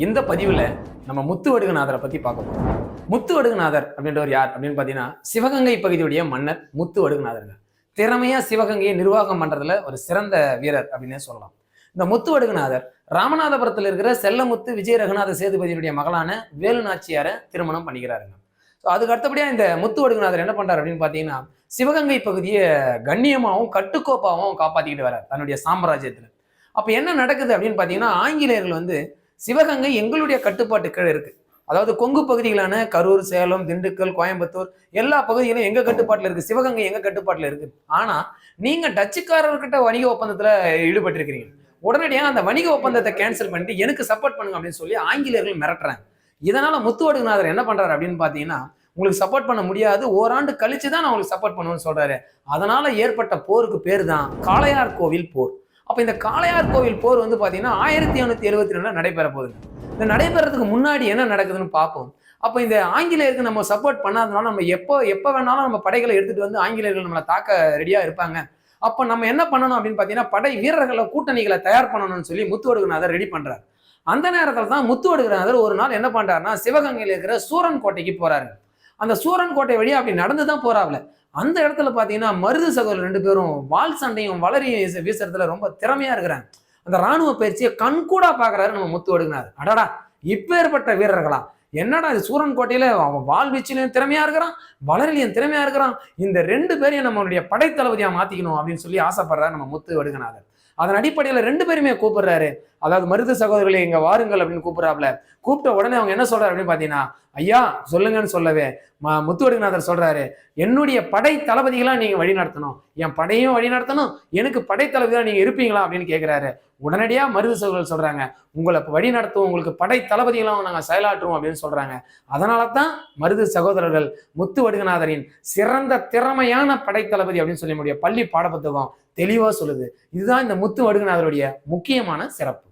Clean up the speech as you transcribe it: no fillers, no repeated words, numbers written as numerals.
இந்த பதிவில் நம்ம முத்து வடுகநாதரை பற்றி பார்க்க போகிறோம். முத்து வடுகநாதர் அப்படின்றவர் யார் அப்படின்னு பார்த்தீங்கன்னா, சிவகங்கை பகுதியுடைய மன்னர் முத்து வடுகநாதருங்க. திறமையா சிவகங்கையை நிர்வாகம் பண்றதுல ஒரு சிறந்த வீரர் அப்படின்னே சொல்லலாம். இந்த முத்து வடுகநாதர் ராமநாதபுரத்தில் இருக்கிற செல்லமுத்து விஜய ரகுநாத சேதுபதியுடைய மகளான வேலு நாச்சியாரை திருமணம் பண்ணிக்கிறாருங்க. ஸோ அதுக்கு அடுத்தபடியா இந்த முத்து வடுகநாதர் என்ன பண்றாரு அப்படின்னு பார்த்தீங்கன்னா, சிவகங்கை பகுதியை கண்ணியமாகவும் கட்டுக்கோப்பாகவும் காப்பாற்றிக்கிட்டு வர்றார் தன்னுடைய சாம்ராஜ்யத்தில். அப்போ என்ன நடக்குது அப்படின்னு பார்த்தீங்கன்னா, ஆங்கிலேயர்கள் சிவகங்கை எங்களுடைய கட்டுப்பாட்டு கீழே இருக்கு. அதாவது கொங்கு பகுதிகளான கரூர், சேலம், திண்டுக்கல், கோயம்புத்தூர் எல்லா பகுதிகளும் எங்க கட்டுப்பாட்டில் இருக்கு. சிவகங்கை எங்க கட்டுப்பாட்டில் இருக்கு. ஆனா நீங்க டச்சுக்காரர்கிட்ட வணிக ஒப்பந்தத்துல ஈடுபட்டிருக்கிறீங்க. உடனடியாக அந்த வணிக ஒப்பந்தத்தை கேன்சல் பண்ணிட்டு எனக்கு சப்போர்ட் பண்ணுங்க அப்படின்னு சொல்லி ஆங்கிலேயர்கள் மிரட்டுறாங்க. இதனால முத்து வடுகநாதர் என்ன பண்றாரு அப்படின்னு பாத்தீங்கன்னா, உங்களுக்கு சப்போர்ட் பண்ண முடியாது, ஓராண்டு கழிச்சு தான் நான் உங்களுக்கு சப்போர்ட் பண்ணுவேன்னு சொல்றாரு. அதனால ஏற்பட்ட போருக்கு பேர் தான் காளையார் கோவில் போர். அப்ப இந்த காளையார் கோவில் போர் பாத்தீங்கன்னா 1772 நடைபெற போகுது. இந்த நடைபெறதுக்கு முன்னாடி என்ன நடக்குதுன்னு பார்ப்போம். அப்ப இந்த ஆங்கிலேயருக்கு நம்ம சப்போர்ட் பண்ணாதனால நம்ம எப்ப வேணாலும் நம்ம படைகளை எடுத்துட்டு ஆங்கிலேயர்கள் நம்மளை தாக்க ரெடியா இருப்பாங்க. அப்ப நம்ம என்ன பண்ணணும் அப்படின்னு பாத்தீங்கன்னா, படை வீரர்களை கூட்டணிகளை தயார் பண்ணணும்னு சொல்லி முத்து வடுகநாதர் ரெடி பண்றாரு. அந்த நேரத்தில் தான் முத்து வடுகநாதர் ஒரு நாள் என்ன பண்றாருன்னா, சிவகங்கையில் இருக்கிற சூரன் கோட்டைக்கு போறாரு. அந்த சூரன் கோட்டை வழியா அப்படி நடந்துதான் போறாப்ல. அந்த இடத்துல பாத்தீங்கன்னா மருது சகோதரர் 2 பேரும் வால் சண்டையும் வளரியும் வீசுறதுல ரொம்ப திறமையா இருக்கிறாங்க. அந்த ராணுவ பயிற்சியை கண்கூடா பாக்குறாரு நம்ம முத்து வடுகநாதர். அடடா, இப்பேற்பட்ட வீரர்களா! என்னடா இது, சூரன் கோட்டையில அவன் வால் வீச்சிலையும் திறமையா இருக்கிறான், வளரிலையும் திறமையா இருக்கிறான், இந்த 2 பேரையும் நம்மளுடைய படைத்தளபதியா மாத்திக்கணும் அப்படின்னு சொல்லி ஆசைப்படுறாரு நம்ம முத்து வடுகநாதர். அதன் அடிப்படையில 2 பேருமே கூப்பிடுறாரு. அதாவது மருது சகோதரர்களை இங்க வாருங்கள் அப்படின்னு கூப்பிடுறாப்ல. கூப்பிட்ட உடனே அவங்க என்ன சொல்றாரு அப்படின்னு பாத்தீங்கன்னா, ஐயா சொல்லுங்கன்னு சொல்லவே முத்து வடுகநாதர் சொல்றாரு, என்னுடைய படை தளபதிகளா நீங்க வழி நடத்தணும், என் படையும் வழி நடத்தணும், எனக்கு படை தளபதியா நீங்க இருப்பீங்களா அப்படின்னு கேட்கிறாரு. உடனடியா மருது சகோதரர்கள் சொல்றாங்க, உங்களை வழி நடத்துவோம், உங்களுக்கு படை தளபதிகளாம் நாங்க செயலாற்றுவோம் அப்படின்னு சொல்றாங்க. அதனால தான் மருது சகோதரர்கள் முத்து வடுகநாதரின் சிறந்த திறமையான படை தளபதி அப்படின்னு சொல்லி முடிய பள்ளி பாடப்புத்தகம் தெளிவா சொல்லுது. இதுதான் இந்த முத்து வடுகநாதருடைய முக்கியமான சிறப்பு.